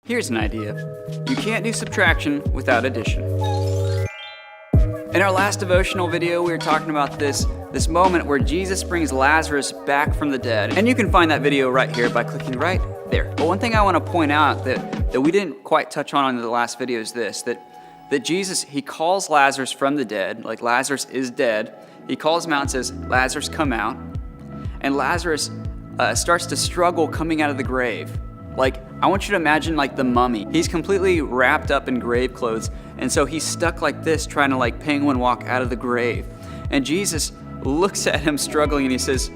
Here's an idea. You can't do subtraction without addition. In our last devotional video, we were talking about this moment where Jesus brings Lazarus back from the dead. And you can find that video right here by clicking right there. But one thing I want to point out that we didn't quite touch on in the last video is this, that Jesus, he calls Lazarus from the dead, like Lazarus is dead. He calls him out and says, Lazarus, come out. And Lazarus starts to struggle coming out of the grave. Like, I want you to imagine like the mummy. He's completely wrapped up in grave clothes. And so he's stuck like this, trying to like penguin walk out of the grave. And Jesus looks at him struggling and he says,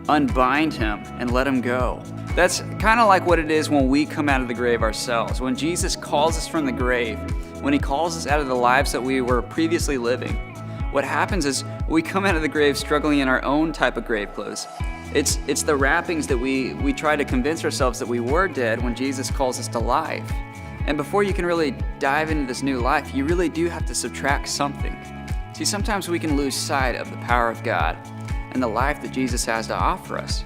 unbind him and let him go. That's kind of like what it is when we come out of the grave ourselves. When Jesus calls us from the grave, when he calls us out of the lives that we were previously living, what happens is we come out of the grave struggling in our own type of grave clothes. It's the wrappings that we try to convince ourselves that we were dead when Jesus calls us to life. And before you can really dive into this new life, you really do have to subtract something. See, sometimes we can lose sight of the power of God and the life that Jesus has to offer us.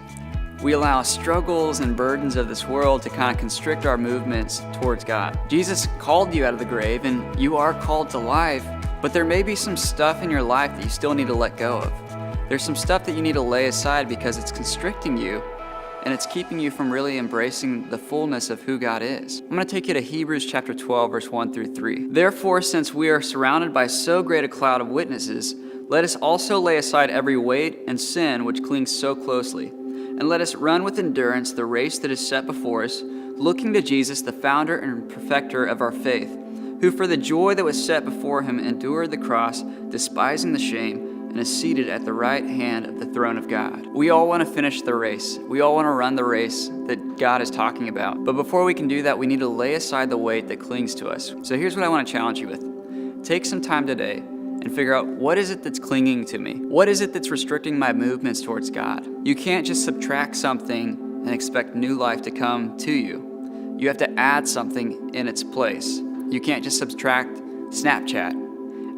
We allow struggles and burdens of this world to kind of constrict our movements towards God. Jesus called you out of the grave and you are called to life, but there may be some stuff in your life that you still need to let go of. There's some stuff that you need to lay aside because it's constricting you and it's keeping you from really embracing the fullness of who God is. I'm going to take you to Hebrews chapter 12, verse 1 through 3. Therefore, since we are surrounded by so great a cloud of witnesses, let us also lay aside every weight and sin which clings so closely, and let us run with endurance the race that is set before us, looking to Jesus, the founder and perfecter of our faith, who for the joy that was set before him endured the cross, despising the shame, and is seated at the right hand of the throne of God. We all want to finish the race. We all want to run the race that God is talking about. But before we can do that, we need to lay aside the weight that clings to us. So here's what I want to challenge you with. Take some time today and figure out, what is it that's clinging to me? What is it that's restricting my movements towards God? You can't just subtract something and expect new life to come to you. You have to add something in its place. You can't just subtract Snapchat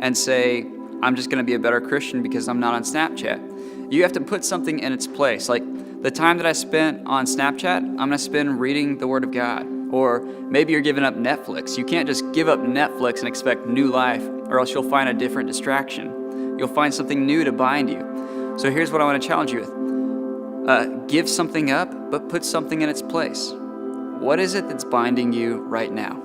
and say, I'm just going to be a better Christian because I'm not on Snapchat. You have to put something in its place. Like the time that I spent on Snapchat, I'm going to spend reading the Word of God. Or maybe you're giving up Netflix. You can't just give up Netflix and expect new life, or else you'll find a different distraction. You'll find something new to bind you. So here's what I want to challenge you with. Give something up, but put something in its place. What is it that's binding you right now?